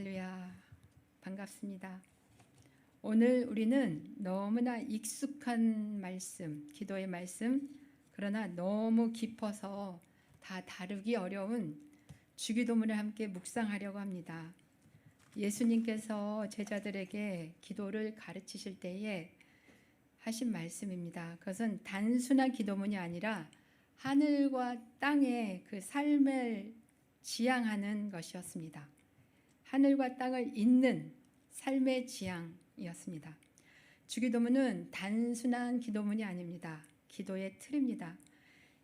할렐루야, 반갑습니다. 오늘 우리는 너무나 익숙한 말씀, 기도의 말씀, 그러나 너무 깊어서 다 다루기 어려운 주기도문을 함께 묵상하려고 합니다. 예수님께서 제자들에게 기도를 가르치실 때에 하신 말씀입니다. 그것은 단순한 기도문이 아니라 하늘과 땅의 그 삶을 지향하는 것이었습니다. 하늘과 땅을 잇는 삶의 지향이었습니다. 주기도문은 단순한 기도문이 아닙니다. 기도의 틀입니다.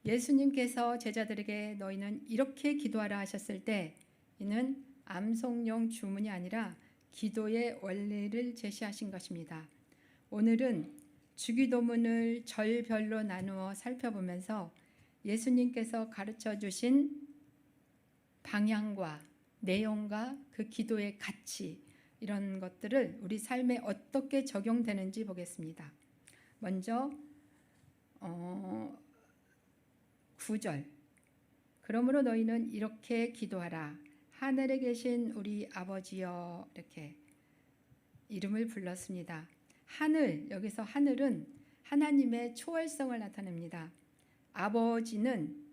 예수님께서 제자들에게 너희는 이렇게 기도하라 하셨을 때 이는 암송용 주문이 아니라 기도의 원리를 제시하신 것입니다. 오늘은 주기도문을 절별로 나누어 살펴보면서 예수님께서 가르쳐 주신 방향과 내용과 그 기도의 가치, 이런 것들을 우리 삶에 어떻게 적용되는지 보겠습니다. 먼저 9절, 그러므로 너희는 이렇게 기도하라. 하늘에 계신 우리 아버지여, 이렇게 이름을 불렀습니다. 하늘, 여기서 하늘은 하나님의 초월성을 나타냅니다. 아버지는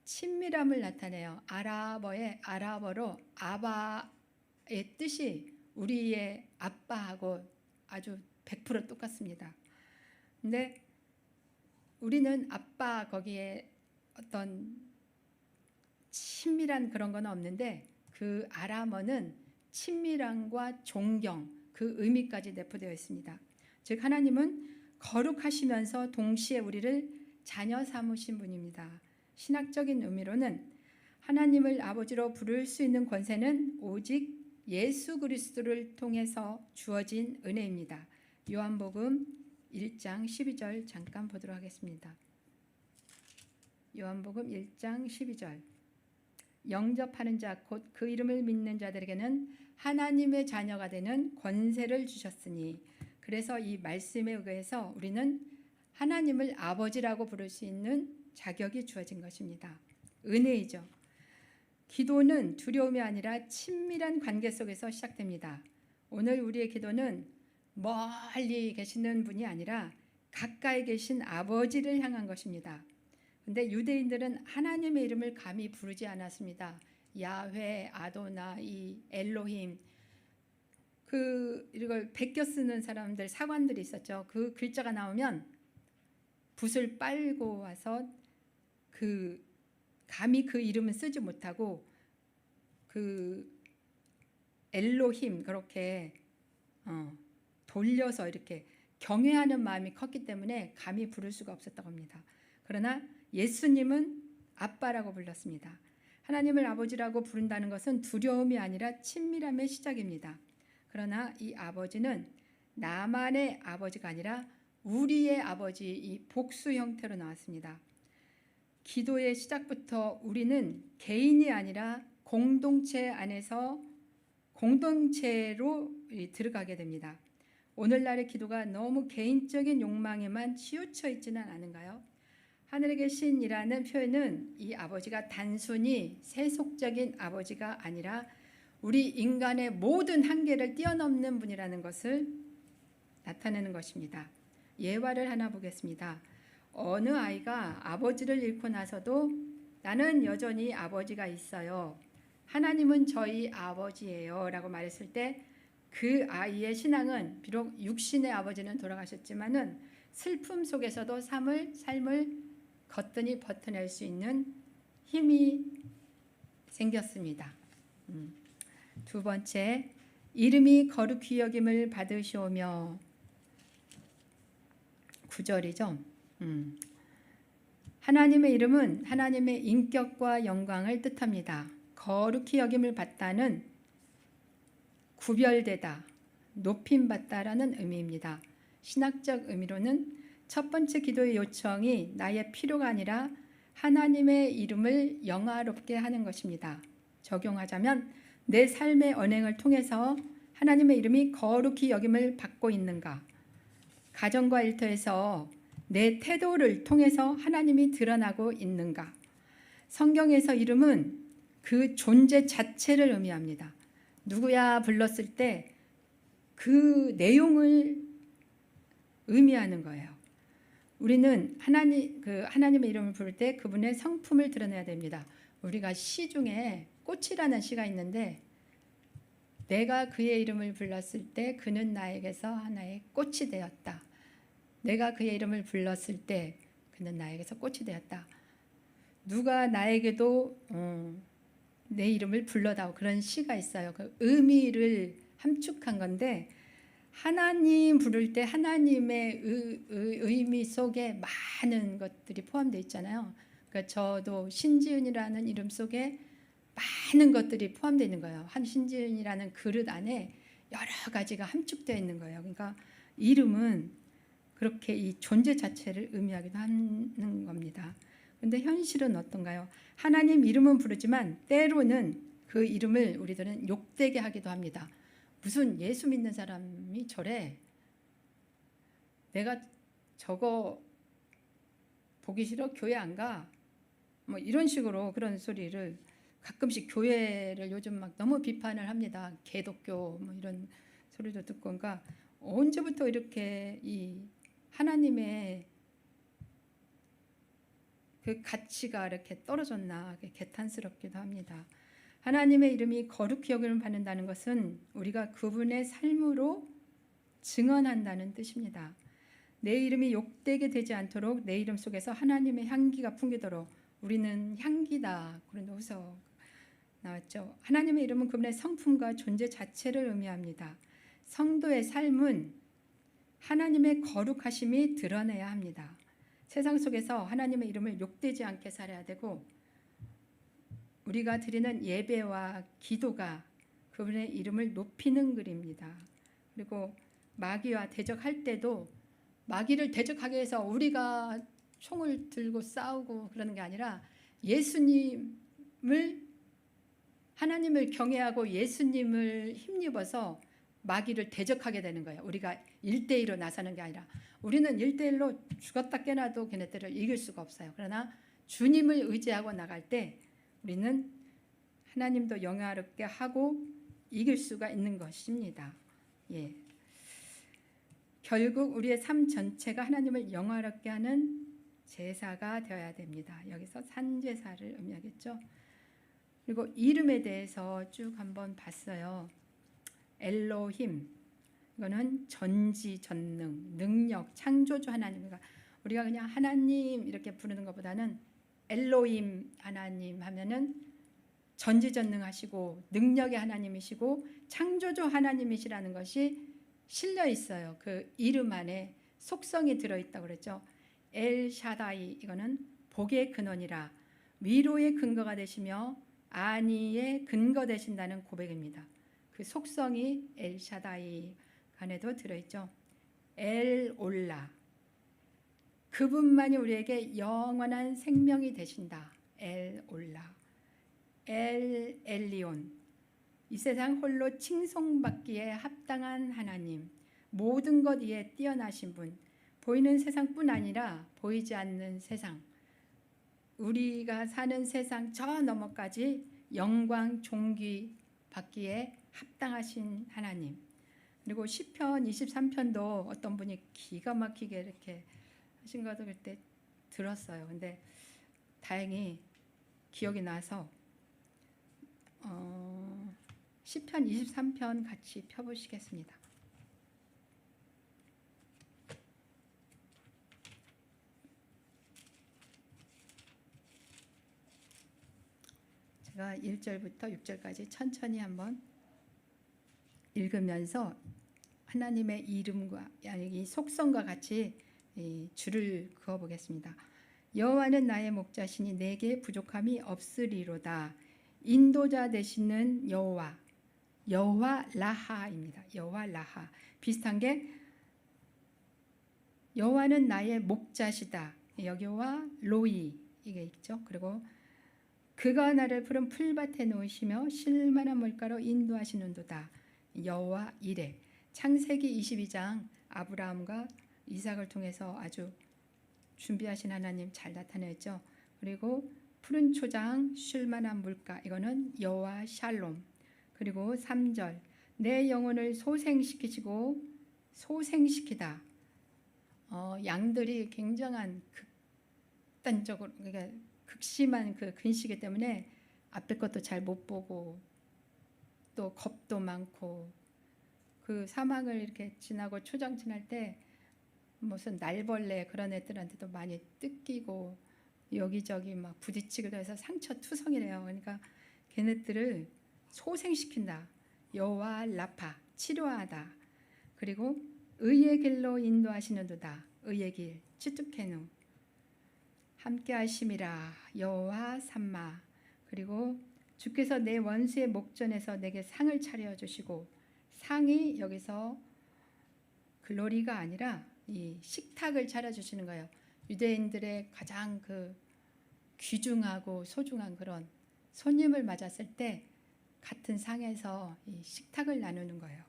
친밀함을 나타내요. 아랍어로 아바의 뜻이 우리의 아빠하고 아주 100% 똑같습니다. 근데 우리는 아빠 거기에 어떤 친밀한 그런 건 없는데 그 아람어는 친밀함과 존경, 그 의미까지 내포되어 있습니다. 즉 하나님은 거룩하시면서 동시에 우리를 자녀 삼으신 분입니다. 신학적인 의미로는 하나님을 아버지로 부를 수 있는 권세는 오직 예수 그리스도를 통해서 주어진 은혜입니다. 요한복음 1장 12절 잠깐 보도록 하겠습니다. 요한복음 1장 12절, 영접하는 자 곧 그 이름을 믿는 자들에게는 하나님의 자녀가 되는 권세를 주셨으니, 그래서 이 말씀에 의해서 우리는 하나님을 아버지라고 부를 수 있는 자격이 주어진 것입니다. 은혜이죠. 기도는 두려움이 아니라 친밀한 관계 속에서 시작됩니다. 오늘 우리의 기도는 멀리 계시는 분이 아니라 가까이 계신 아버지를 향한 것입니다. 근데 유대인들은 하나님의 이름을 감히 부르지 않았습니다. 야훼, 아도나이, 엘로힘, 이걸 베껴 쓰는 사람들, 사관들이 있었죠. 그 글자가 나오면 붓을 빨고 와서 감히 그 이름은 쓰지 못하고 그 엘로힘 그렇게 돌려서 이렇게 경외하는 마음이 컸기 때문에 감히 부를 수가 없었다고 합니다. 그러나 예수님은 아빠라고 불렀습니다. 하나님을 아버지라고 부른다는 것은 두려움이 아니라 친밀함의 시작입니다. 그러나 이 아버지는 나만의 아버지가 아니라 우리의 아버지, 이 복수 형태로 나왔습니다. 기도의 시작부터 우리는 개인이 아니라 공동체 안에서 공동체로 들어가게 됩니다. 오늘날의 기도가 너무 개인적인 욕망에만 치우쳐 있지는 않은가요? 하늘에 계신이라는 표현은 이 아버지가 단순히 세속적인 아버지가 아니라 우리 인간의 모든 한계를 뛰어넘는 분이라는 것을 나타내는 것입니다. 예화를 하나 보겠습니다. 어느 아이가 아버지를 잃고 나서도 나는 여전히 아버지가 있어요, 하나님은 저희 아버지예요 라고 말했을 때 그 아이의 신앙은 비록 육신의 아버지는 돌아가셨지만은 슬픔 속에서도 삶을 거뜬히 버텨낼 수 있는 힘이 생겼습니다. 두 번째, 이름이 거룩히 여김을 받으시오며, 9절이죠. 하나님의 이름은 하나님의 인격과 영광을 뜻합니다. 거룩히 여김을 받다는 구별되다, 높임받다라는 의미입니다. 신학적 의미로는 첫 번째 기도의 요청이 나의 필요가 아니라 하나님의 이름을 영화롭게 하는 것입니다. 적용하자면 내 삶의 언행을 통해서 하나님의 이름이 거룩히 여김을 받고 있는가, 가정과 일터에서 내 태도를 통해서 하나님이 드러나고 있는가, 성경에서 이름은 그 존재 자체를 의미합니다. 누구야 불렀을 때 그 내용을 의미하는 거예요. 우리는 하나님의 이름을 부를 때 그분의 성품을 드러내야 됩니다. 우리가 시 중에 꽃이라는 시가 있는데, 내가 그의 이름을 불렀을 때 그는 나에게서 하나의 꽃이 되었다. 내가 그의 이름을 불렀을 때 그는 나에게서 꽃이 되었다. 누가 나에게도 내 이름을 불러다오, 그런 시가 있어요. 그 의미를 함축한 건데, 하나님 부를 때 하나님의 의미 속에 많은 것들이 포함되어 있잖아요. 그러니까 저도 신지은이라는 이름 속에 많은 것들이 포함되어 있는 거예요. 한 신지은이라는 그릇 안에 여러 가지가 함축되어 있는 거예요. 그러니까 이름은 그렇게 이 존재 자체를 의미하기도 하는 겁니다. 그런데 현실은 어떤가요? 하나님 이름은 부르지만 때로는 그 이름을 우리들은 욕되게 하기도 합니다. 무슨 예수 믿는 사람이 저래? 내가 저거 보기 싫어? 교회 안 가? 뭐 이런 식으로 그런 소리를 가끔씩 교회를 요즘 막 너무 비판을 합니다. 개독교 뭐 이런 소리도 듣고. 그러니까 언제부터 이렇게 이 하나님의 그 가치가 이렇게 떨어졌나 개탄스럽기도 합니다. 하나님의 이름이 거룩히 여김을 받는다는 것은 우리가 그분의 삶으로 증언한다는 뜻입니다. 내 이름이 욕되게 되지 않도록 내 이름 속에서 하나님의 향기가 풍기도록 우리는 향기다. 고린도후서 나왔죠. 하나님의 이름은 그분의 성품과 존재 자체를 의미합니다. 성도의 삶은 하나님의 거룩하심이 드러내야 합니다. 세상 속에서 하나님의 이름을 욕되지 않게 살아야 되고, 우리가 드리는 예배와 기도가 그분의 이름을 높이는 글입니다. 그리고 마귀와 대적할 때도 마귀를 대적하기 위해서 우리가 총을 들고 싸우고 그러는 게 아니라 하나님을 경외하고 예수님을 힘입어서 마귀를 대적하게 되는 거예요. 우리가 1대1로 나서는 게 아니라, 우리는 1대1로 죽었다 깨나도 걔네들을 이길 수가 없어요. 그러나 주님을 의지하고 나갈 때 우리는 하나님도 영화롭게 하고 이길 수가 있는 것입니다. 예. 결국 우리의 삶 전체가 하나님을 영화롭게 하는 제사가 되어야 됩니다. 여기서 산제사를 의미하겠죠. 그리고 이름에 대해서 쭉 한번 봤어요. 엘로힘, 이거는 전지전능, 능력, 창조주 하나님입니다. 우리가 그냥 하나님 이렇게 부르는 것보다는 엘로힘 하나님 하면은 전지전능하시고 능력의 하나님이시고 창조주 하나님이시라는 것이 실려 있어요. 그 이름 안에 속성이 들어있다고 그랬죠. 엘샤다이, 이거는 복의 근원이라 위로의 근거가 되시며 안위의 근거 되신다는 고백입니다. 그 속성이 엘샤다이 안에도 들어있죠. 엘올라, 그분만이 우리에게 영원한 생명이 되신다. 엘올라. 엘리온, 이 세상 홀로 칭송받기에 합당한 하나님, 모든 것 위에 뛰어나신 분, 보이는 세상뿐 아니라 보이지 않는 세상, 우리가 사는 세상 저 너머까지 영광 존귀 받기에 합당하신 하나님. 그리고 시편 23편도 어떤 분이 기가 막히게 이렇게 하신 것도 그때 들었어요. 근데 다행히 기억이 나서 시편 23편 같이 펴보시겠습니다. 제가 1절부터 6절까지 천천히 한번 읽으면서 하나님의 이름과 이 속성과 같이 줄을 그어보겠습니다. 여호와는 나의 목자시니 내게 부족함이 없으리로다. 인도자 되시는 여호와, 여호와 라하입니다. 여호와 라하. 비슷한 게 여호와는 나의 목자시다. 여기와 로이 이게 있죠. 그리고 그가 나를 푸른 풀밭에 놓으시며 쉴만한 물가로 인도하시는도다. 여호와 이레. 창세기 22장 아브라함과 이삭을 통해서 아주 준비하신 하나님 잘 나타냈죠. 그리고 푸른 초장 쉴만한 물가, 이거는 여호와 샬롬. 그리고 3절, 내 영혼을 소생시키시고 소생시키다. 양들이 굉장한 극단적으로, 그러니까 극심한 그 근시기 때문에 앞에 것도 잘 못 보고 또 겁도 많고, 그 사막을 이렇게 지나고 초장 지날 때 무슨 날벌레 그런 애들한테도 많이 뜯기고 여기저기 막 부딪히기도 해서 상처 투성이래요. 그러니까 걔네들을 소생시킨다. 여호와 라파, 치료하다. 그리고 의의 길로 인도하시는도다. 의의 길, 치투케누. 함께 하심이라. 여호와 삼마. 그리고 주께서 내 원수의 목전에서 내게 상을 차려주시고, 상이 여기서 글로리가 아니라 이 식탁을 차려주시는 거예요. 유대인들의 가장 그 귀중하고 소중한 그런 손님을 맞았을 때 같은 상에서 이 식탁을 나누는 거예요.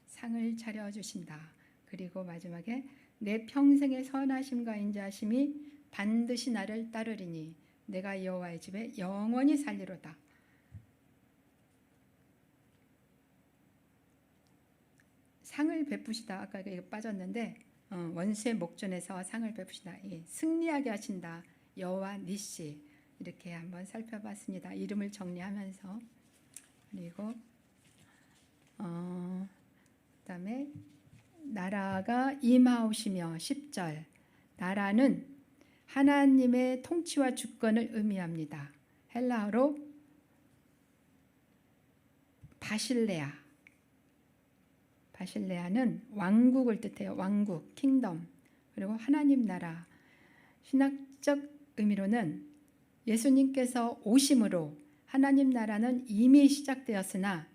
상을 차려주신다. 그리고 마지막에 내 평생의 선하심과 인자하심이 반드시 나를 따르리니 내가 여호와의 집에 영원히 살리로다. 상을 베푸시다. 아까 이게 빠졌는데 원수의 목전에서 상을 베푸시다. 승리하게 하신다. 여호와 니시. 이렇게 한번 살펴봤습니다. 이름을 정리하면서. 그리고 그다음에 나라가 임하오시며 10절, 나라는 하나님의 통치와 주권을 의미합니다. 헬라어로 바실레아. 바실레아는 왕국을 뜻해요. 왕국, 킹덤. 그리고 하나님 나라. 신학적 의미로는 예수님께서 오심으로 하나님 나라는 이미 시작되었으나,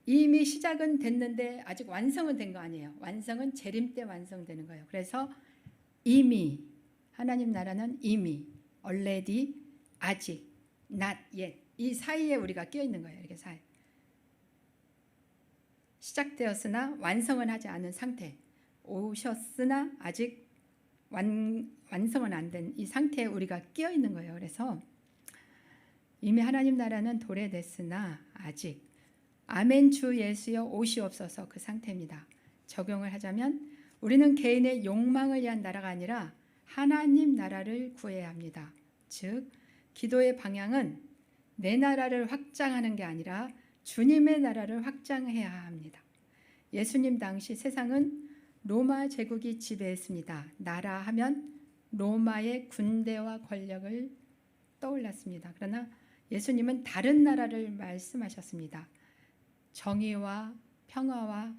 이미 시작은 됐는데 아직 완성은 된 거 아니에요. 완성은 재림 때 완성되는 거예요. 그래서 이미, 하나님 나라는 이미, already, 아직, not yet, 이 사이에 우리가 끼어 있는 거예요. 이렇게 사이. 시작되었으나 완성은 하지 않은 상태, 오셨으나 아직 완성은 안 된 이 상태에 우리가 끼어 있는 거예요. 그래서 이미 하나님 나라는 도래됐으나 아직, 아멘 주 예수여 오시옵소서, 그 상태입니다. 적용을 하자면 우리는 개인의 욕망을 위한 나라가 아니라 하나님 나라를 구해야 합니다. 즉 기도의 방향은 내 나라를 확장하는 게 아니라 주님의 나라를 확장해야 합니다. 예수님 당시 세상은 로마 제국이 지배했습니다. 나라 하면 로마의 군대와 권력을 떠올랐습니다. 그러나 예수님은 다른 나라를 말씀하셨습니다. 정의와 평화와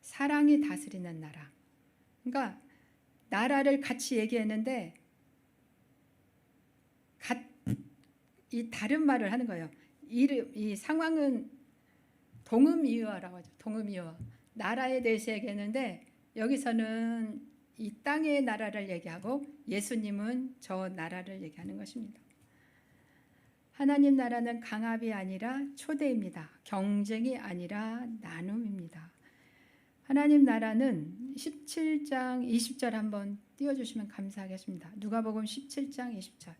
사랑이 다스리는 나라. 그러니까 나라를 같이 얘기했는데 이 다른 말을 하는 거예요. 이 상황은 동음이어라고 하죠. 동음이어. 나라에 대해서 얘기했는데 여기서는 이 땅의 나라를 얘기하고 예수님은 저 나라를 얘기하는 것입니다. 하나님 나라는 강압이 아니라 초대입니다. 경쟁이 아니라 나눔입니다. 하나님 나라는 17장 20절 한번 띄워주시면 감사하겠습니다. 누가복음 17장 20절.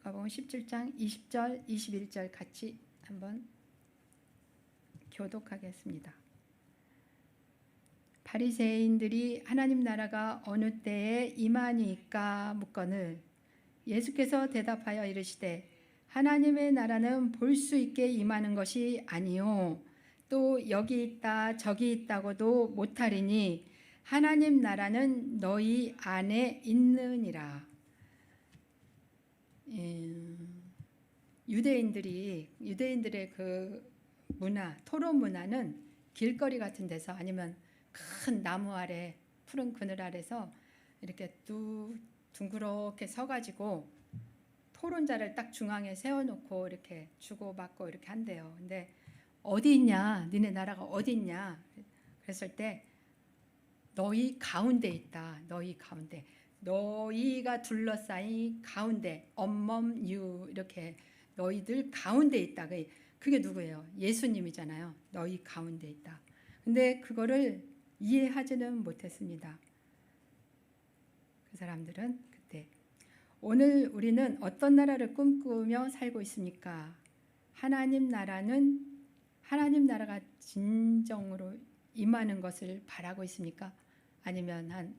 누가복음 17장 20절 21절 같이 한번 교독하겠습니다. 바리새인들이 하나님 나라가 어느 때에 임하니까 묻거늘 예수께서 대답하여 이르시되 하나님의 나라는 볼 수 있게 임하는 것이 아니요 또 여기 있다 저기 있다고도 못하리니 하나님 나라는 너희 안에 있느니라. 유대인들의 그 문화, 토론 문화는 길거리 같은 데서 아니면 큰 나무 아래, 푸른 그늘 아래서 이렇게 둥그렇게 서가지고 토론자를 딱 중앙에 세워놓고 이렇게 주고받고 이렇게 한대요. 근데 어디 있냐? 니네 나라가 어디 있냐? 그랬을 때 너희 가운데 있다. 너희 가운데. 너희가 둘러싸인 가운데 among you 이렇게 너희들 가운데 있다. 그게 누구예요? 예수님이잖아요. 너희 가운데 있다. 근데 그거를 이해하지는 못했습니다. 그 사람들은 그때. 오늘 우리는 어떤 나라를 꿈꾸며 살고 있습니까? 하나님 나라가 진정으로 임하는 것을 바라고 있습니까? 아니면 한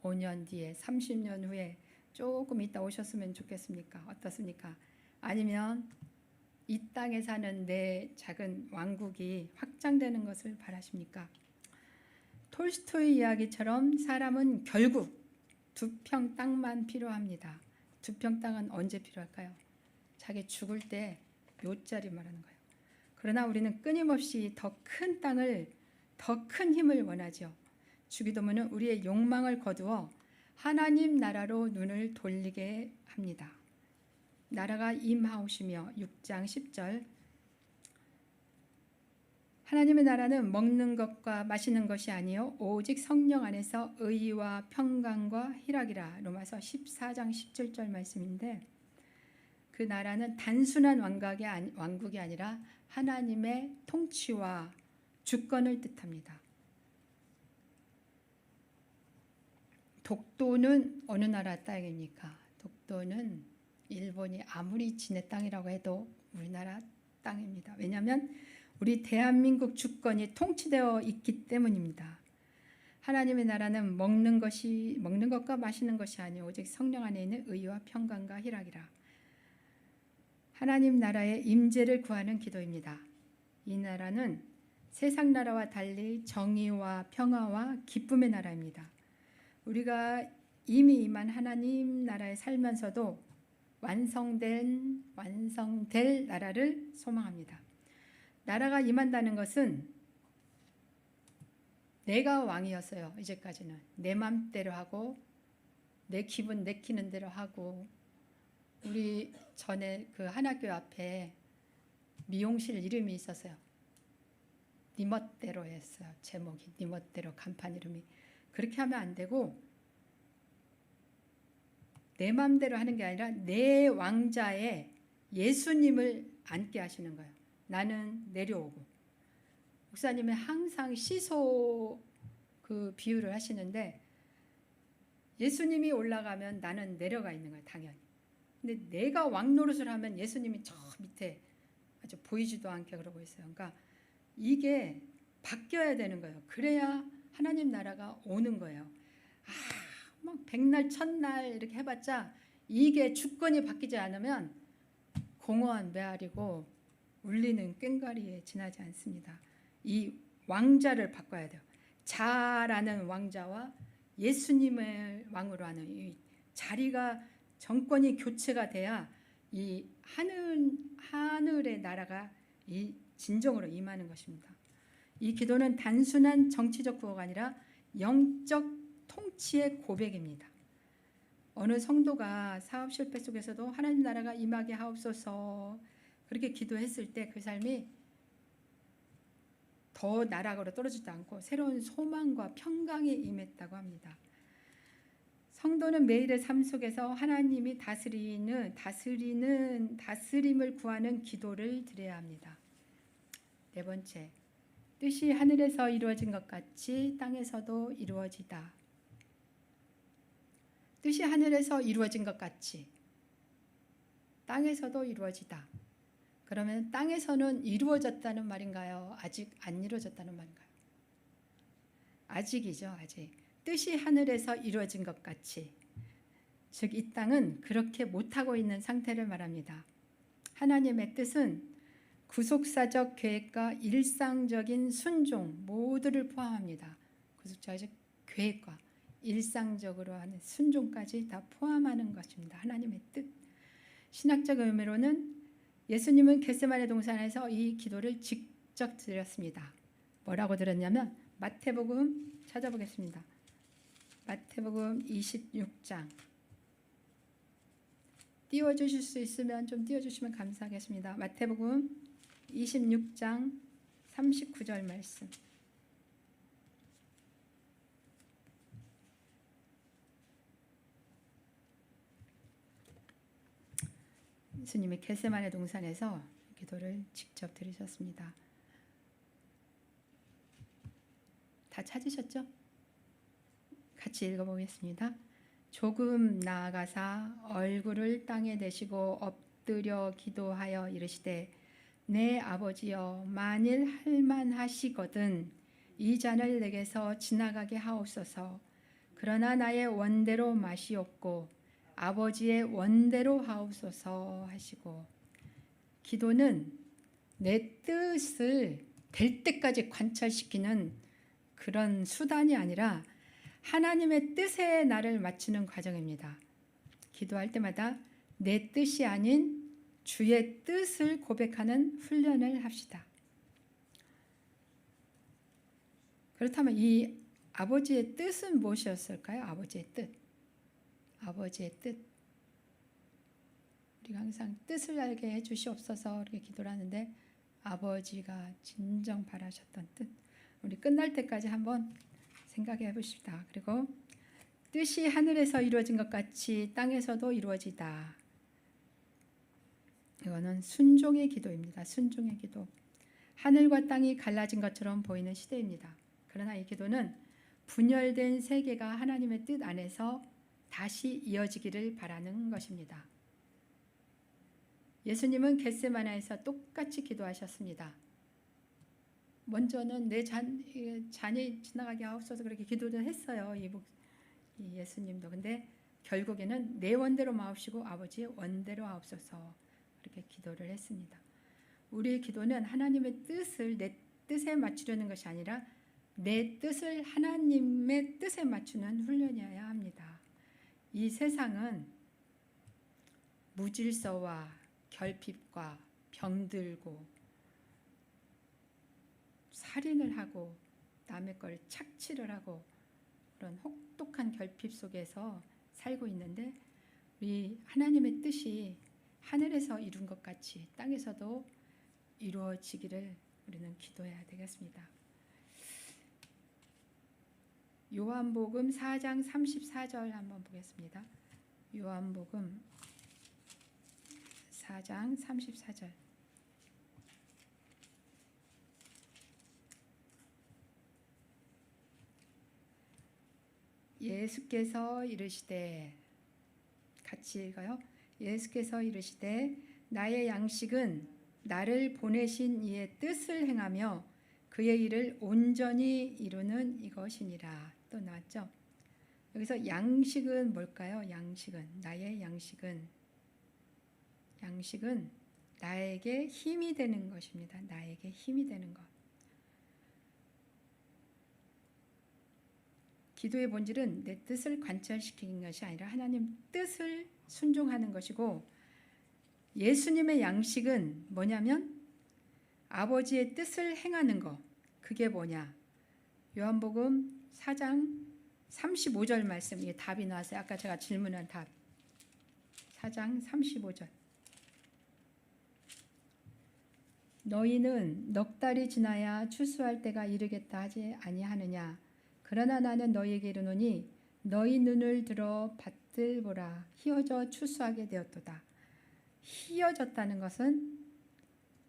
5년 뒤에 30년 후에 조금 있다 오셨으면 좋겠습니까? 어떻습니까? 아니면 이 땅에 사는 내 작은 왕국이 확장되는 것을 바라십니까? 톨스토이 이야기처럼 사람은 결국 2평 땅만 필요합니다. 2평 땅은 언제 필요할까요? 자기 죽을 때 요자리 말하는 거예요. 그러나 우리는 끊임없이 더 큰 땅을, 더 큰 힘을 원하죠. 주기도문은 우리의 욕망을 거두어 하나님 나라로 눈을 돌리게 합니다. 나라가 임하오시며 6장 10절 하나님의 나라는 먹는 것과 마시는 것이 아니요 오직 성령 안에서 의와 평강과 희락이라. 로마서 14장 17절 말씀인데 그 나라는 단순한 왕국이 아니라 하나님의 통치와 주권을 뜻합니다. 독도는 어느 나라 땅입니까? 독도는 일본이 아무리 지네 땅이라고 해도 우리나라 땅입니다. 왜냐하면 우리 대한민국 주권이 통치되어 있기 때문입니다. 하나님의 나라는 먹는 것과 마시는 것이 아니오 오직 성령 안에 있는 의와 평강과 희락이라. 하나님 나라의 임재를 구하는 기도입니다. 이 나라는 세상 나라와 달리 정의와 평화와 기쁨의 나라입니다. 우리가 이미 임한 하나님 나라에 살면서도 완성될 나라를 소망합니다. 나라가 임한다는 것은 내가 왕이었어요. 이제까지는 내 맘대로 하고 내 기분 내키는 대로 하고. 우리 전에 그 하나교회 앞에 미용실 이름이 있었어요. 네 멋대로 했어요. 제목이 네 멋대로, 간판 이름이. 그렇게 하면 안 되고 내 맘대로 하는 게 아니라 내 왕자에 예수님을 앉게 하시는 거예요. 나는 내려오고. 목사님은 항상 시소 그 비유를 하시는데 예수님이 올라가면 나는 내려가 있는 거예요. 당연히. 근데 내가 왕 노릇을 하면 예수님이 저 밑에 아주 보이지도 않게 그러고 있어요. 그러니까 이게 바뀌어야 되는 거예요. 그래야 하나님 나라가 오는 거예요. 막 백날 천날 이렇게 해봤자 이게 주권이 바뀌지 않으면 공허한 메아리고 울리는 꽹과리에 지나지 않습니다. 이 왕자를 바꿔야 돼요. 자라는 왕자와 예수님을 왕으로 하는 이 자리가 정권이 교체가 돼야 이 하늘의 나라가 이 진정으로 임하는 것입니다. 이 기도는 단순한 정치적 구호가 아니라 영적 통치의 고백입니다. 어느 성도가 사업 실패 속에서도 하나님 나라가 임하게 하옵소서 그렇게 기도했을 때 그 삶이 더 나락으로 떨어지지 않고 새로운 소망과 평강에 임했다고 합니다. 성도는 매일의 삶 속에서 하나님이 다스림을 구하는 기도를 드려야 합니다. 네 번째, 뜻이 하늘에서 이루어진 것 같이 땅에서도 이루어지다. 뜻이 하늘에서 이루어진 것 같이 땅에서도 이루어지다. 그러면 땅에서는 이루어졌다는 말인가요? 아직 안 이루어졌다는 말인가요? 아직이죠. 아직. 뜻이 하늘에서 이루어진 것 같이. 즉 이 땅은 그렇게 못하고 있는 상태를 말합니다. 하나님의 뜻은 구속사적 계획과 일상적인 순종 모두를 포함합니다. 구속사적 계획과 일상적으로 하는 순종까지 다 포함하는 것입니다. 하나님의 뜻. 신학적 의미로는 예수님은 겟세마네 동산에서 이 기도를 직접 드렸습니다. 뭐라고 드렸냐면 마태복음 찾아보겠습니다. 마태복음 26장 띄워주실 수 있으면 좀 띄워주시면 감사하겠습니다. 마태복음 26장 39절 말씀. 예수님이 겟세마네 동산에서 기도를 직접 들으셨습니다. 다 찾으셨죠? 같이 읽어보겠습니다. 조금 나아가사 얼굴을 땅에 대시고 엎드려 기도하여 이르시되 내 아버지여 만일 할만하시거든 이 잔을 내게서 지나가게 하옵소서. 그러나 나의 원대로 마시옵고 아버지의 원대로 하옵소서 하시고, 기도는 내 뜻을 될 때까지 관철시키는 그런 수단이 아니라 하나님의 뜻에 나를 맞추는 과정입니다. 기도할 때마다 내 뜻이 아닌 주의 뜻을 고백하는 훈련을 합시다. 그렇다면 이 아버지의 뜻은 무엇이었을까요? 아버지의 뜻. 아버지의 뜻. 우리가 항상 뜻을 알게 해주시옵소서 이렇게 기도를 하는데, 아버지가 진정 바라셨던 뜻, 우리 끝날 때까지 한번 생각해 보십시다. 그리고 뜻이 하늘에서 이루어진 것 같이 땅에서도 이루어지다. 이거는 순종의 기도입니다. 순종의 기도. 하늘과 땅이 갈라진 것처럼 보이는 시대입니다. 그러나 이 기도는 분열된 세계가 하나님의 뜻 안에서 다시 이어지기를 바라는 것입니다. 예수님은 겟세마네에서 똑같이 기도하셨습니다. 먼저는 내 잔이 지나가게 하옵소서 그렇게 기도를 했어요. 이 예수님도. 근데 결국에는 내 원대로 마옵시고 아버지의 원대로 하옵소서 그렇게 기도를 했습니다. 우리의 기도는 하나님의 뜻을 내 뜻에 맞추려는 것이 아니라 내 뜻을 하나님의 뜻에 맞추는 훈련이어야 합니다. 이 세상은 무질서와 결핍과 병들고 살인을 하고 남의 걸 착취를 하고 그런 혹독한 결핍 속에서 살고 있는데, 우리 하나님의 뜻이 하늘에서 이룬 것 같이 땅에서도 이루어지기를 우리는 기도해야 되겠습니다. 요한복음 4장 34절 한번 보겠습니다. 요한복음 4장 34절. 예수께서 이르시되, 같이 읽어요. 예수께서 이르시되 나의 양식은 나를 보내신 이의 뜻을 행하며 그의 일을 온전히 이루는 이것이니라. 또 나왔죠. 여기서 양식은 뭘까요? 양식은, 나의 양식은 나에게 힘이 되는 것입니다. 나에게 힘이 되는 것. 기도의 본질은 내 뜻을 관철시키는 것이 아니라 하나님 뜻을 순종하는 것이고, 예수님의 양식은 뭐냐면 아버지의 뜻을 행하는 것. 그게 뭐냐? 요한복음 4장 35절 말씀, 이게 답이 나왔어요. 아까 제가 질문한 답. 4장 35절. 너희는 넉 달이 지나야 추수할 때가 이르겠다 하지 아니하느냐? 그러나 나는 너희에게 이르노니 너희 눈을 들어 밭을 보라. 희어져 추수하게 되었도다. 희어졌다는 것은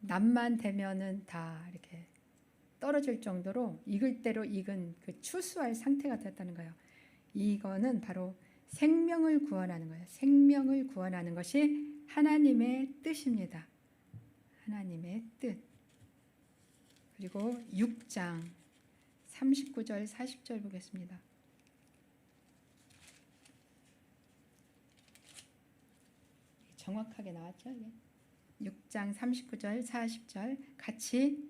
남만 되면은 다 이렇게 떨어질 정도로 익을 대로 익은 그 추수할 상태가 됐다는 거예요. 이거는 바로 생명을 구원하는 거예요. 생명을 구원하는 것이 하나님의 뜻입니다. 하나님의 뜻. 그리고 6장 39절 40절 보겠습니다. 정확하게 나왔죠? 6장 39절 40절 같이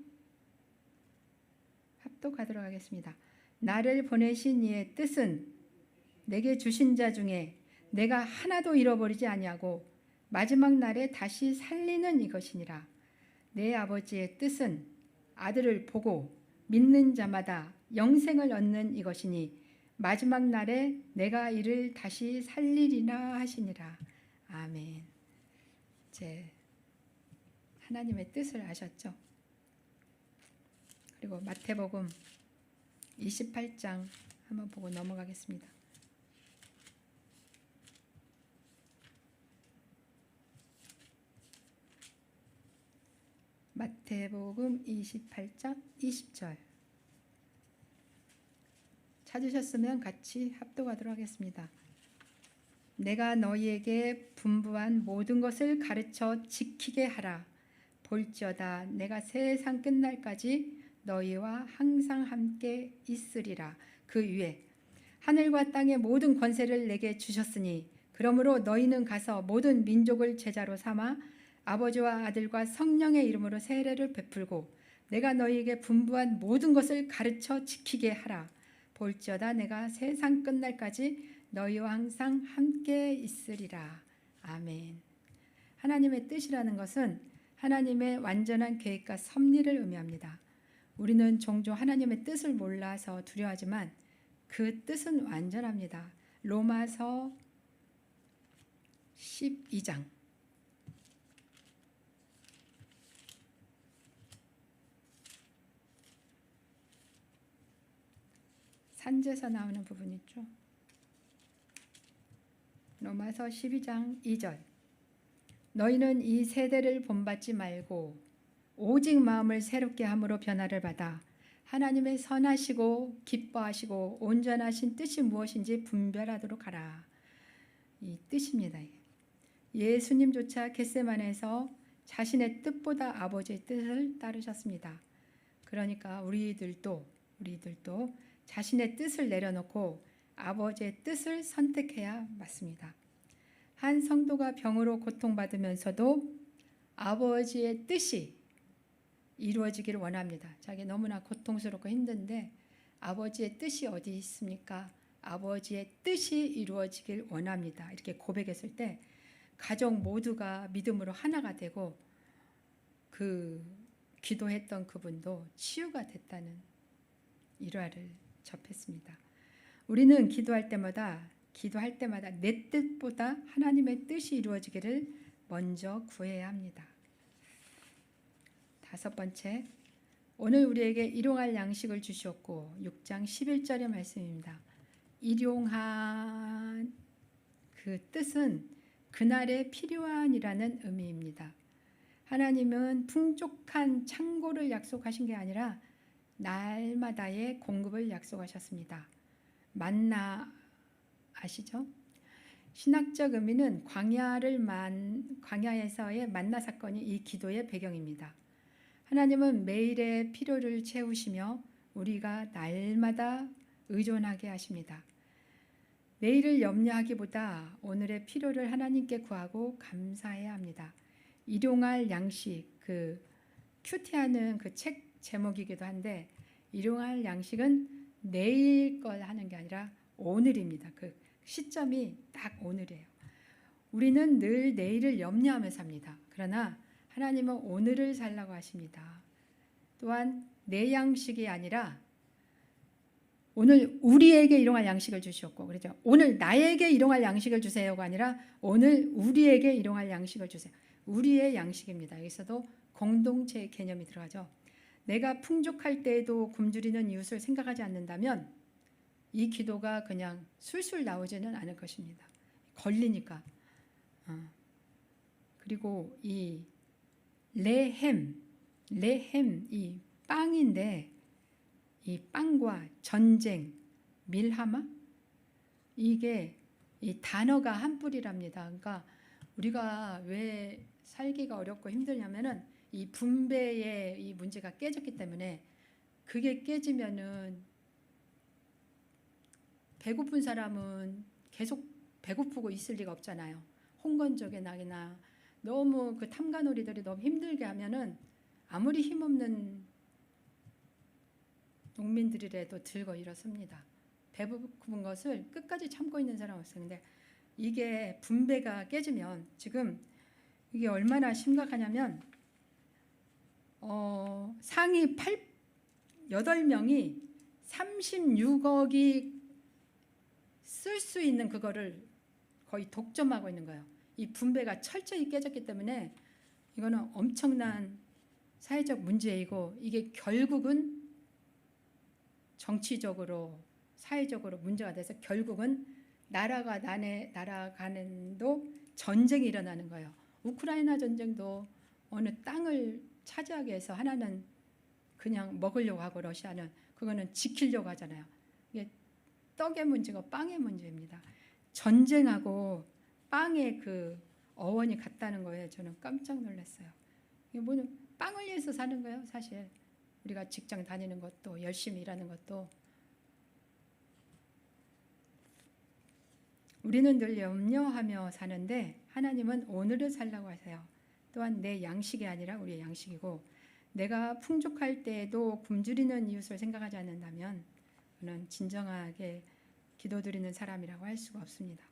합독하도록 하겠습니다. 나를 보내신 이의 뜻은 내게 주신 자 중에 내가 하나도 잃어버리지 아니하고 마지막 날에 다시 살리는 이것이니라. 내 아버지의 뜻은 아들을 보고 믿는 자마다 영생을 얻는 이것이니 마지막 날에 내가 이를 다시 살리리라 하시니라. 아멘. 이제 하나님의 뜻을 아셨죠? 그리고 마태복음 28장 한번 보고 넘어가겠습니다. 마태복음 28장 20절 찾으셨으면 같이 합독하도록 하겠습니다. 내가 너희에게 분부한 모든 것을 가르쳐 지키게 하라. 볼지어다 내가 세상 끝날까지 너희와 항상 함께 있으리라. 그 위에 하늘과 땅의 모든 권세를 내게 주셨으니 그러므로 너희는 가서 모든 민족을 제자로 삼아 아버지와 아들과 성령의 이름으로 세례를 베풀고 내가 너희에게 분부한 모든 것을 가르쳐 지키게 하라. 볼지어다 내가 세상 끝날까지 너희와 항상 함께 있으리라. 아멘. 하나님의 뜻이라는 것은 하나님의 완전한 계획과 섭리를 의미합니다. 우리는 종종 하나님의 뜻을 몰라서 두려워하지만 그 뜻은 완전합니다. 로마서 12장 산제에서 나오는 부분 있죠. 로마서 12장 2절 너희는 이 세대를 본받지 말고 오직 마음을 새롭게 함으로 변화를 받아 하나님의 선하시고 기뻐하시고 온전하신 뜻이 무엇인지 분별하도록 하라. 이 뜻입니다. 예수님조차 겟세마네에서 자신의 뜻보다 아버지의 뜻을 따르셨습니다. 그러니까 우리들도 자신의 뜻을 내려놓고 아버지의 뜻을 선택해야 맞습니다. 한 성도가 병으로 고통받으면서도 아버지의 뜻이 이루어지기를 원합니다. 자기 너무나 고통스럽고 힘든데 아버지의 뜻이 어디 있습니까? 아버지의 뜻이 이루어지길 원합니다. 이렇게 고백했을 때 가족 모두가 믿음으로 하나가 되고 그 기도했던 그분도 치유가 됐다는 일화를 접했습니다. 우리는 기도할 때마다 내 뜻보다 하나님의 뜻이 이루어지기를 먼저 구해야 합니다. 5번째, 오늘 우리에게 일용할 양식을 주셨고 6장 11절의 말씀입니다. 일용한 그 뜻은 그날에 필요한이라는 의미입니다. 하나님은 풍족한 창고를 약속하신 게 아니라 날마다의 공급을 약속하셨습니다. 만나 아시죠? 신학적 의미는 광야에서의 만나 사건이 이 기도의 배경입니다. 하나님은 매일의 필요를 채우시며 우리가 날마다 의존하게 하십니다. 내일을 염려하기보다 오늘의 필요를 하나님께 구하고 감사해야 합니다. 일용할 양식, 그 큐티하는 그 책 제목이기도 한데 일용할 양식은 내일 걸 하는 게 아니라 오늘입니다. 그 시점이 딱 오늘이에요. 우리는 늘 내일을 염려하며 삽니다. 그러나 하나님은 오늘을 살라고 하십니다. 또한 내 양식이 아니라 오늘 우리에게 일용할 양식을 주셨고, 그렇죠? 오늘 나에게 일용할 양식을 주세요가 아니라 오늘 우리에게 일용할 양식을 주세요. 우리의 양식입니다. 여기서도 공동체의 개념이 들어가죠. 내가 풍족할 때에도 굶주리는 이웃을 생각하지 않는다면 이 기도가 그냥 술술 나오지는 않을 것입니다. 걸리니까. 그리고 이 레헴 이 빵인데 이 빵과 전쟁, 밀하마 이게 이 단어가 한 뿌리랍니다. 그러니까 우리가 왜 살기가 어렵고 힘들냐면은 이 분배의 이 문제가 깨졌기 때문에 그게 깨지면은 배고픈 사람은 계속 배고프고 있을 리가 없잖아요. 홍건적의 낙이나 너무 그 탐관오리들이 너무 힘들게 하면은 아무리 힘없는 농민들이라도 들고 일어섭니다. 배고픈 것을 끝까지 참고 있는 사람 없어요. 근데 이게 분배가 깨지면 지금 이게 얼마나 심각하냐면 상위 8명이 36억이 쓸 수 있는 그거를 거의 독점하고 있는 거예요. 이 분배가 철저히 깨졌기 때문에 이거는 엄청난 사회적 문제이고 이게 결국은 정치적으로 사회적으로 문제가 돼서 결국은 나라가 날아가는도 전쟁이 일어나는 거예요. 우크라이나 전쟁도 어느 땅을 차지하기 위해서 하나는 그냥 먹으려고 하고 러시아는 그거는 지키려고 하잖아요. 이게 떡의 문제가 빵의 문제입니다. 전쟁하고 빵의 그 어원이 같다는 거예요. 저는 깜짝 놀랐어요. 이게 뭐는 빵을 위해서 사는 거예요, 사실. 우리가 직장 다니는 것도 열심히 일하는 것도 우리는 늘 염려하며 사는데 하나님은 오늘을 살라고 하세요. 또한 내 양식이 아니라 우리의 양식이고 내가 풍족할 때에도 굶주리는 이웃을 생각하지 않는다면 그는 진정하게 기도드리는 사람이라고 할 수가 없습니다.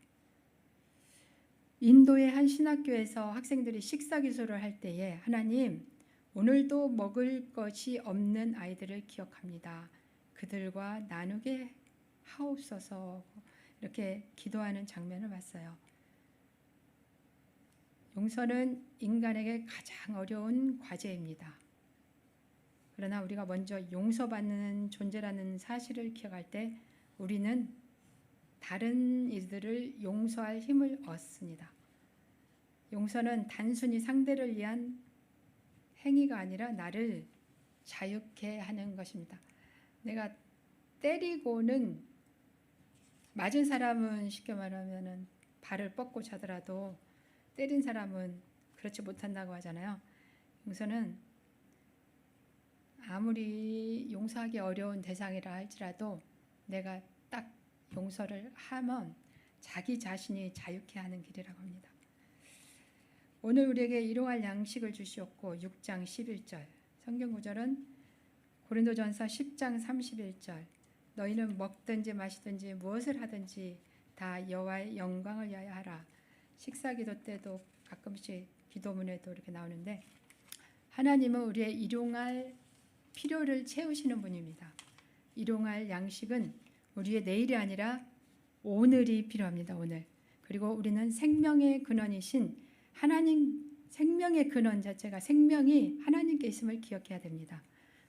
인도의 한 신학교에서 학생들이 식사 기도를 할 때에 하나님 오늘도 먹을 것이 없는 아이들을 기억합니다. 그들과 나누게 하옵소서 이렇게 기도하는 장면을 봤어요. 용서는 인간에게 가장 어려운 과제입니다. 그러나 우리가 먼저 용서받는 존재라는 사실을 기억할 때 우리는 다른 이들을 용서할 힘을 얻습니다. 용서는 단순히 상대를 위한 행위가 아니라 나를 자유케 하는 것입니다. 내가 때리고는 맞은 사람은 쉽게 말하면 발을 뻗고 자더라도 때린 사람은 그렇지 못한다고 하잖아요. 용서는 아무리 용서하기 어려운 대상이라 할지라도 내가 딱 용서를 하면 자기 자신이 자유케 하는 길이라고 합니다. 오늘 우리에게 일용할 양식을 주시옵고 6장 11절 성경 구절은 고린도전서 10장 31절 너희는 먹든지 마시든지 무엇을 하든지 다 여호와의 영광을 위하여 하라. 식사 기도 때도 가끔씩 기도문에도 이렇게 나오는데 하나님은 우리의 일용할 필요를 채우시는 분입니다. 일용할 양식은 우리의 내일이 아니라 오늘이 필요합니다. 오늘. 그리고 우리는 생명의 근원이신 하나님 생명의 근원 자체가 생명이 하나님께 있음을 기억해야 됩니다.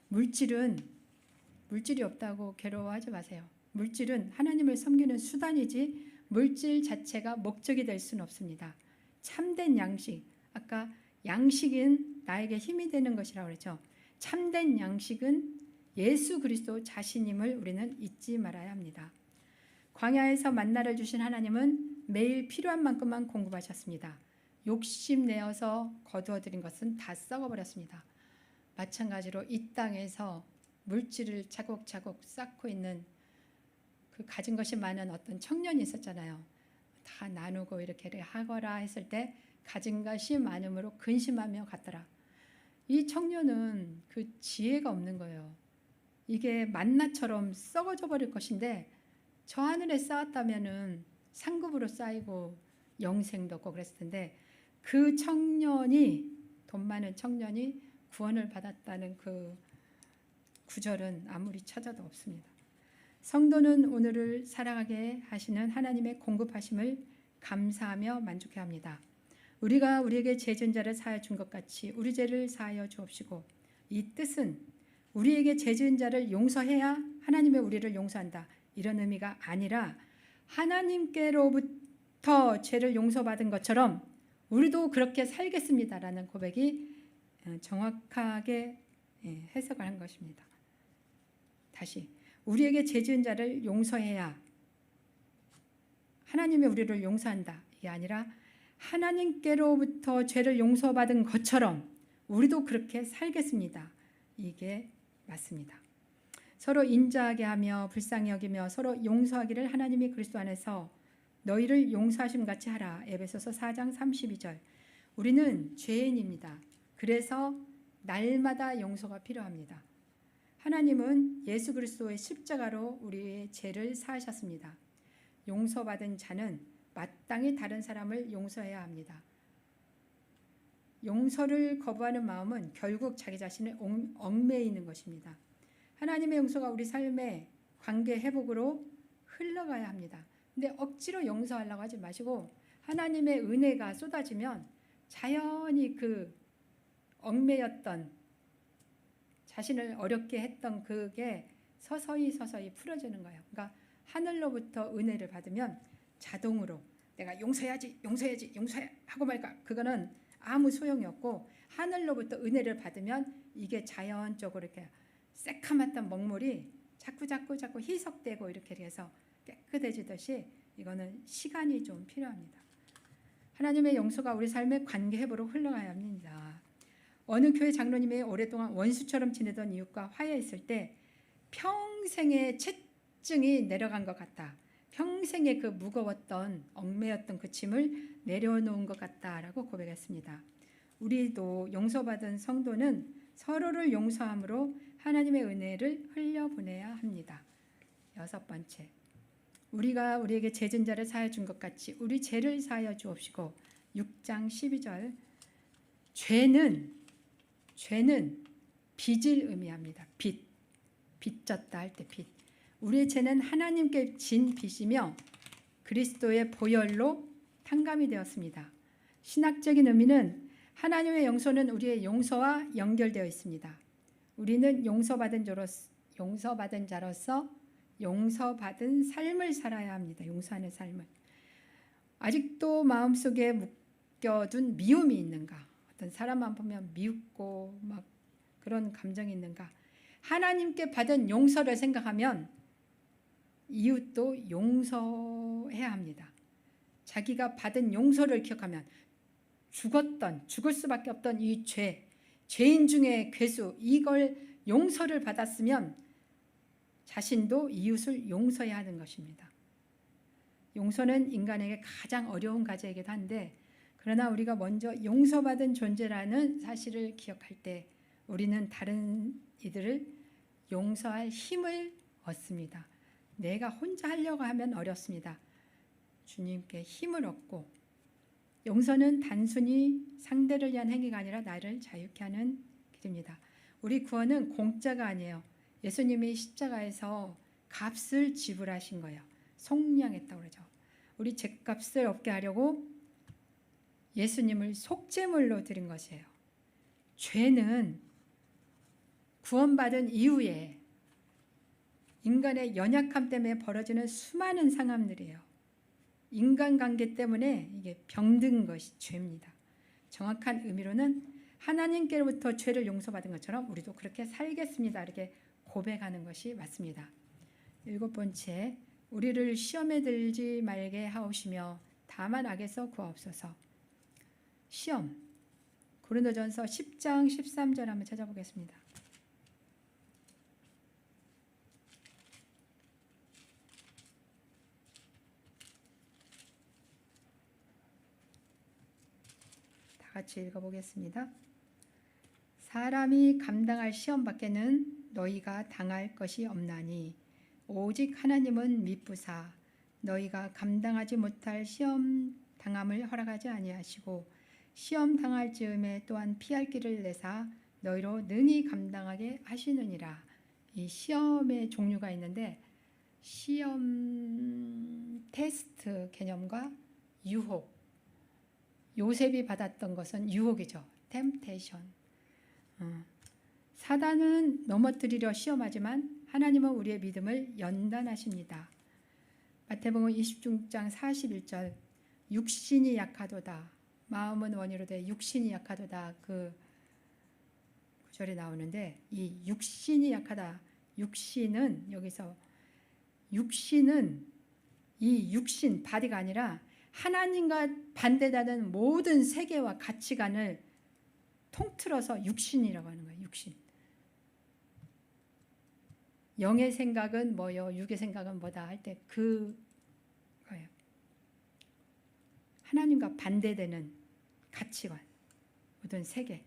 물질이 없다고 괴로워하지 마세요. 물질은 하나님을 섬기는 수단이지 물질 자체가 목적이 될 수는 없습니다. 참된 양식, 아까 양식은 나에게 힘이 되는 것이라고 그랬죠. 참된 양식은 예수 그리스도 자신임을 우리는 잊지 말아야 합니다. 광야에서 만나를 주신 하나님은 매일 필요한 만큼만 공급하셨습니다. 욕심내어서 거두어들인 것은 다 썩어버렸습니다. 마찬가지로 이 땅에서 물질을 차곡차곡 쌓고 있는 그 가진 것이 많은 어떤 청년이 있었잖아요. 다 나누고 이렇게 하거라 했을 때 가진 것이 많음으로 근심하며 갔더라. 이 청년은 그 지혜가 없는 거예요. 이게 만나처럼 썩어져 버릴 것인데 저 하늘에 쌓았다면은 상급으로 쌓이고 영생도 없고 그랬을 텐데 그 청년이 돈 많은 청년이 구원을 받았다는 그 구절은 아무리 찾아도 없습니다. 성도는 오늘을 살아가게 하시는 하나님의 공급하심을 감사하며 만족해야 합니다. 우리가 우리에게 죄 지은 자를 사하여 준 것 같이 우리 죄를 사하여 주옵시고 이 뜻은 우리에게 죄 지은 자를 용서해야 하나님의 우리를 용서한다. 이런 의미가 아니라 하나님께로부터 죄를 용서받은 것처럼 우리도 그렇게 살겠습니다라는 고백이 정확하게 해석을 한 것입니다. 다시 우리에게 죄 지은 자를 용서해야 하나님이 우리를 용서한다. 이게 아니라 하나님께로부터 죄를 용서받은 것처럼 우리도 그렇게 살겠습니다. 이게 맞습니다. 서로 인자하게 하며 불쌍히 여기며 서로 용서하기를 하나님이 그리스도 안에서 너희를 용서하심 같이 하라. 에베소서 4장 32절. 우리는 죄인입니다. 그래서 날마다 용서가 필요합니다. 하나님은 예수 그리스도의 십자가로 우리의 죄를 사하셨습니다. 용서받은 자는 마땅히 다른 사람을 용서해야 합니다. 용서를 거부하는 마음은 결국 자기 자신을 얽매이는 것입니다. 하나님의 용서가 우리 삶의 관계 회복으로 흘러가야 합니다. 근데 억지로 용서하려고 하지 마시고 하나님의 은혜가 쏟아지면 자연히 그 얽매였던 자신을 어렵게 했던 그게 서서히 풀어지는 거예요. 그러니까 하늘로부터 은혜를 받으면 자동으로 내가 용서해야지 하고 말까 그거는 아무 소용이 없고 하늘로부터 은혜를 받으면 이게 자연적으로 이렇게 새카맣던 먹물이 자꾸 희석되고 이렇게 해서 깨끗해지듯이 이거는 시간이 좀 필요합니다. 하나님의 용서가 우리 삶의 관계 회복으로 흘러가야 합니다. 어느 교회 장로님이 오랫동안 원수처럼 지내던 이웃과 화해했을 때 평생의 채증이 내려간 것 같다. 평생의 그 무거웠던 얽매였던 그 짐을 내려놓은 것 같다라고 고백했습니다. 우리도 용서받은 성도는 서로를 용서함으로 하나님의 은혜를 흘려보내야 합니다. 6번째, 우리가 우리에게 죄진 자를 사하여 준 것 같이 우리 죄를 사하여 주옵시고. 6장 12절, 죄는 빚을 의미합니다. 빚졌다 할 때 빚. 우리의 죄는 하나님께 진 빚이며 그리스도의 보혈로 탕감이 되었습니다. 신학적인 의미는 하나님의 용서는 우리의 용서와 연결되어 있습니다. 우리는 용서받은 자로서 용서받은 삶을 살아야 합니다. 용서하는 삶을. 아직도 마음속에 묶여둔 미움이 있는가? 어떤 사람만 보면 미웃고 막 그런 감정이 있는가? 하나님께 받은 용서를 생각하면 이웃도 용서해야 합니다. 자기가 받은 용서를 기억하면 죽을 수밖에 없던 이 죄인 중에 괴수, 이걸 용서를 받았으면 자신도 이웃을 용서해야 하는 것입니다. 용서는 인간에게 가장 어려운 과제이기도 한데, 그러나 우리가 먼저 용서받은 존재라는 사실을 기억할 때 우리는 다른 이들을 용서할 힘을 얻습니다. 내가 혼자 하려고 하면 어렵습니다. 주님께 힘을 얻고, 용서는 단순히 상대를 위한 행위가 아니라 나를 자유케 하는 길입니다. 우리 구원은 공짜가 아니에요. 예수님이 십자가에서 값을 지불하신 거예요. 속량했다고 그러죠. 우리 죄값을 얻게 하려고 예수님을 속죄물로 드린 것이에요. 죄는 구원받은 이후에 인간의 연약함 때문에 벌어지는 수많은 상황들이에요. 인간관계 때문에 이게 병든 것이 죄입니다. 정확한 의미로는 하나님께로부터 죄를 용서받은 것처럼 우리도 그렇게 살겠습니다. 이렇게 고백하는 것이 맞습니다. 7번째, 우리를 시험에 들지 말게 하옵시며 다만 악에서 구하옵소서. 시험, 고린도전서 10장 13절 한번 찾아보겠습니다. 다 같이 읽어보겠습니다. 사람이 감당할 시험 밖에는 너희가 당할 것이 없나니 오직 하나님은 미쁘사 너희가 감당하지 못할 시험 당함을 허락하지 아니하시고 시험 당할 즈음에 또한 피할 길을 내사 너희로 능히 감당하게 하시느니라. 이 시험의 종류가 있는데 시험 테스트 개념과 유혹, 요셉이 받았던 것은 유혹이죠. 템테이션. 사단은 넘어뜨리려 시험하지만 하나님은 우리의 믿음을 연단하십니다. 마태복음 26장 41절, 육신이 약하도다 마음은 원이로 돼 육신이 약하도다, 그 구절이 나오는데, 이 육신이 약하다, 육신은 여기서 육신은 이 육신 바디가 아니라 하나님과 반대되는 모든 세계와 가치관을 통틀어서 육신이라고 하는 거예요. 육신. 영의 생각은 뭐요, 육의 생각은 뭐다 할 때 그거예요. 하나님과 반대되는 가치관, 모든 세계.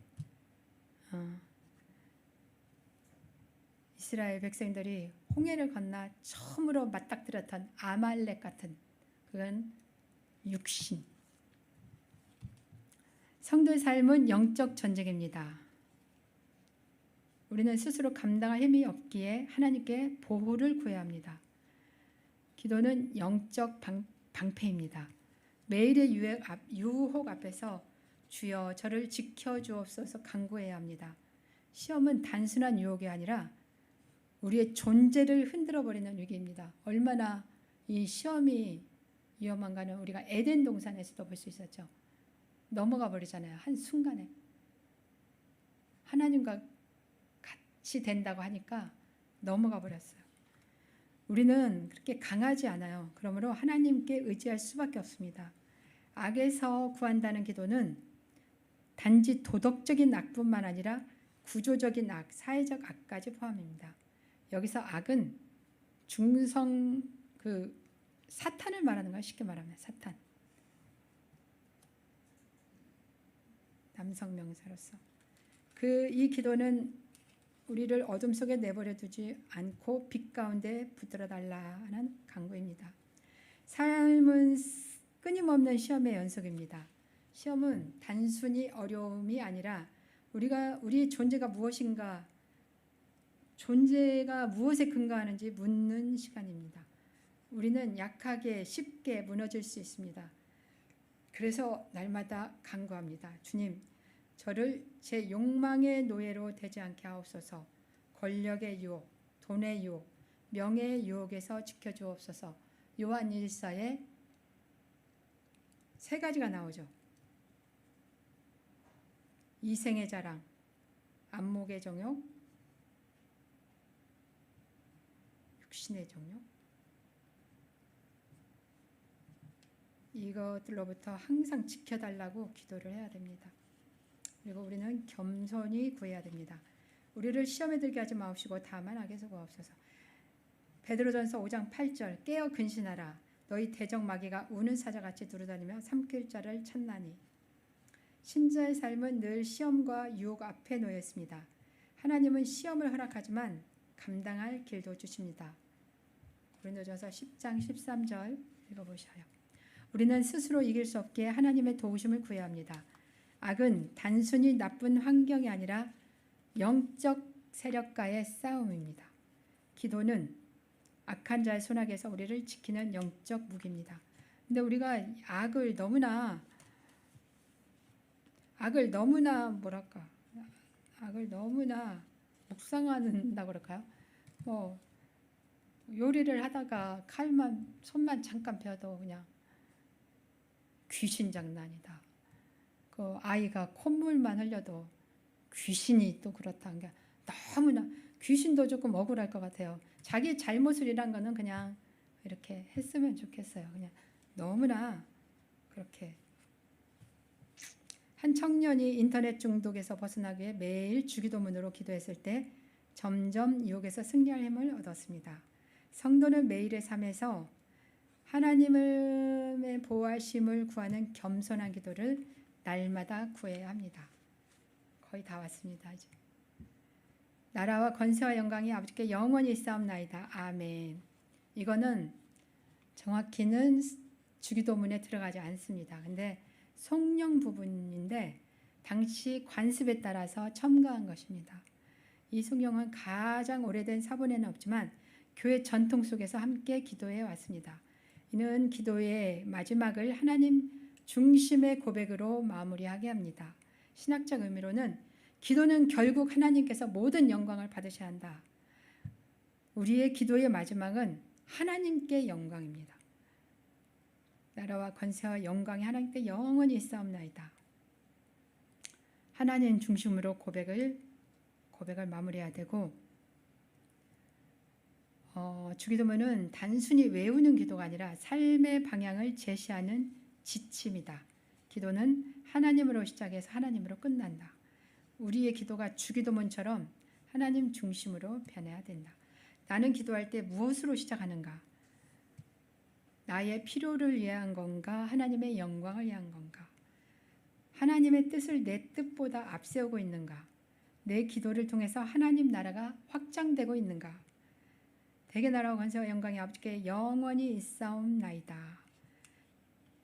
이스라엘 백성들이 홍해를 건너 처음으로 맞닥뜨렸던 아말렉 같은, 그건 육신. 성도의 삶은 영적 전쟁입니다. 우리는 스스로 감당할 힘이 없기에 하나님께 보호를 구해야 합니다. 기도는 영적 방패입니다. 매일의 유혹 앞에서 주여 저를 지켜주옵소서 간구해야 합니다. 시험은 단순한 유혹이 아니라 우리의 존재를 흔들어버리는 위기입니다. 얼마나 이 시험이 위험한가는 우리가 에덴 동산에서도 볼 수 있었죠. 넘어가 버리잖아요. 한순간에. 하나님과 같이 된다고 하니까 넘어가 버렸어요. 우리는 그렇게 강하지 않아요. 그러므로 하나님께 의지할 수밖에 없습니다. 악에서 구한다는 기도는 단지 도덕적인 악뿐만 아니라 구조적인 악, 사회적 악까지 포함합니다. 여기서 악은 중성 사탄을 말하는 거예요. 쉽게 말하면 사탄. 남성 명사로서. 이 기도는 우리를 어둠 속에 내버려 두지 않고 빛 가운데 붙들어 달라는 간구입니다. 삶은 끊임없는 시험의 연속입니다. 시험은 단순히 어려움이 아니라 우리 존재가 무엇인가, 존재가 무엇에 근거하는지 묻는 시간입니다. 우리는 약하게 쉽게 무너질 수 있습니다. 그래서 날마다 간구합니다. 주님, 저를 제 욕망의 노예로 되지 않게 하옵소서. 권력의 유혹, 돈의 유혹, 명예의 유혹에서 지켜주옵소서. 요한 1서에 세 가지가 나오죠. 이생의 자랑, 안목의 정욕, 육신의 정욕. 이것들로부터 항상 지켜달라고 기도를 해야 됩니다. 그리고 우리는 겸손히 구해야 됩니다. 우리를 시험에 들게 하지 마옵시고 다만 악에서 구하옵소서. 베드로전서 5장 8절 깨어 근신하라. 너희 대적 마귀가 우는 사자같이 두루다니며 삼킬 자를 찾나니. 신자의 삶은 늘 시험과 유혹 앞에 놓여 있습니다. 하나님은 시험을 허락하지만 감당할 길도 주십니다. 고린도전서 10장 13절 읽어보셔요. 우리는 스스로 이길 수 없기에 하나님의 도우심을 구해야 합니다. 악은 단순히 나쁜 환경이 아니라 영적 세력과의 싸움입니다. 기도는 악한 자의 손아귀에서 우리를 지키는 영적 무기입니다. 근데 우리가 악을 너무나 묵상한다고 그럴까요? 요리를 하다가 손만 잠깐 펴도 그냥 귀신 장난이다. 아이가 콧물만 흘려도 귀신이 또 그렇다. 그러니까 너무나 귀신도 조금 억울할 것 같아요. 자기 잘못을 이란 거는 그냥 이렇게 했으면 좋겠어요. 그냥 너무나 그렇게. 한 청년이 인터넷 중독에서 벗어나기 위해 매일 주기도문으로 기도했을 때 점점 유혹에서 승리할 힘을 얻었습니다. 성도는 매일의 삶에서 하나님의 보호하심을 구하는 겸손한 기도를 날마다 구해야 합니다. 거의 다 왔습니다. 이제. 나라와 권세와 영광이 아버지께 영원히 있사옵나이다. 아멘. 이거는 정확히는 주기도문에 들어가지 않습니다. 근데 성령 부분인데 당시 관습에 따라서 첨가한 것입니다. 이 성경은 가장 오래된 사본에는 없지만 교회 전통 속에서 함께 기도해 왔습니다. 이는 기도의 마지막을 하나님 중심의 고백으로 마무리하게 합니다. 신학적 의미로는 기도는 결국 하나님께서 모든 영광을 받으셔야 한다. 우리의 기도의 마지막은 하나님께 영광입니다. 나라와 권세와 영광이 하나님께 영원히 있사옵나이다. 하나님 중심으로 고백을 마무리해야 되고, 주기도문은 단순히 외우는 기도가 아니라 삶의 방향을 제시하는 지침이다. 기도는 하나님으로 시작해서 하나님으로 끝난다. 우리의 기도가 주기도문처럼 하나님 중심으로 변해야 된다. 나는 기도할 때 무엇으로 시작하는가? 나의 필요를 위한 건가? 하나님의 영광을 위한 건가? 하나님의 뜻을 내 뜻보다 앞세우고 있는가? 내 기도를 통해서 하나님 나라가 확장되고 있는가? 대개 나라와 권세와 영광이 아버지께 영원히 있사옵나이다.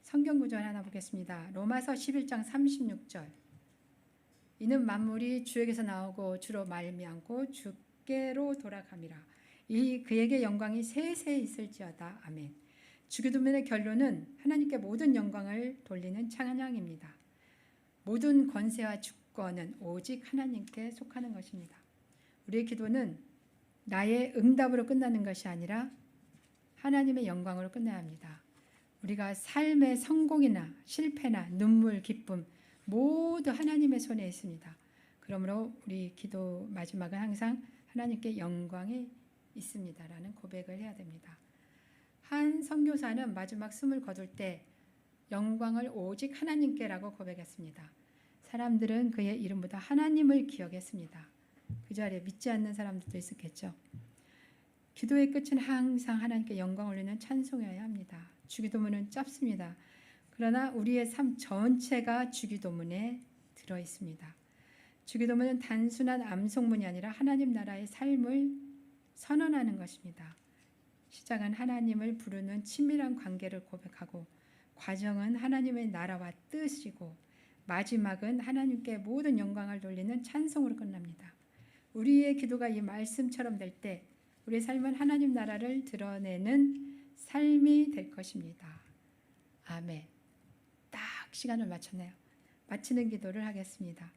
성경 구절 하나 보겠습니다. 로마서 11장 36절. 이는 만물이 주에게서 나오고 주로 말미암고 주께로 돌아감이라. 이 그에게 영광이 세세히 있을지어다. 아멘. 주기도문의 결론은 하나님께 모든 영광을 돌리는 찬양입니다. 모든 권세와 주권은 오직 하나님께 속하는 것입니다. 우리의 기도는 나의 응답으로 끝나는 것이 아니라 하나님의 영광으로 끝나야 합니다. 우리가 삶의 성공이나 실패나 눈물, 기쁨 모두 하나님의 손에 있습니다. 그러므로 우리 기도 마지막은 항상 하나님께 영광이 있습니다라는 고백을 해야 됩니다. 한 선교사는 마지막 숨을 거둘 때 영광을 오직 하나님께라고 고백했습니다. 사람들은 그의 이름보다 하나님을 기억했습니다. 그 자리에 믿지 않는 사람들도 있었겠죠. 기도의 끝은 항상 하나님께 영광 올리는 찬송이어야 합니다. 주기도문은 짧습니다. 그러나 우리의 삶 전체가 주기도문에 들어있습니다. 주기도문은 단순한 암송문이 아니라 하나님 나라의 삶을 선언하는 것입니다. 시작은 하나님을 부르는 친밀한 관계를 고백하고 과정은 하나님의 나라와 뜻이고 마지막은 하나님께 모든 영광을 돌리는 찬송으로 끝납니다. 우리의 기도가 이 말씀처럼 될 때 우리의 삶은 하나님 나라를 드러내는 삶이 될 것입니다. 아멘. 딱 시간을 맞췄네요. 마치는 기도를 하겠습니다.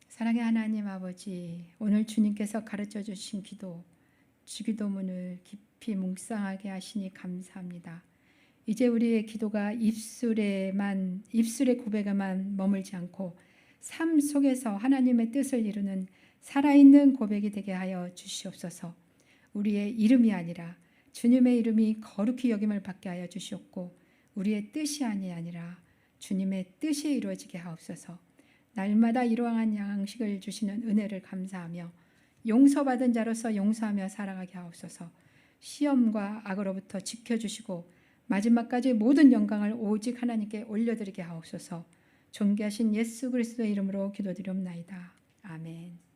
사랑의 하나님 아버지, 오늘 주님께서 가르쳐 주신 기도, 주기도문을 깊이 묵상하게 하시니 감사합니다. 이제 우리의 기도가 입술의 고백에만 머물지 않고 삶 속에서 하나님의 뜻을 이루는 살아있는 고백이 되게 하여 주시옵소서. 우리의 이름이 아니라 주님의 이름이 거룩히 여김을 받게 하여 주시옵고 우리의 뜻이 아니라 주님의 뜻이 이루어지게 하옵소서. 날마다 이러한 양식을 주시는 은혜를 감사하며 용서받은 자로서 용서하며 살아가게 하옵소서. 시험과 악으로부터 지켜주시고 마지막까지 모든 영광을 오직 하나님께 올려드리게 하옵소서. 존귀하신 예수 그리스도의 이름으로 기도드리옵나이다. 아멘.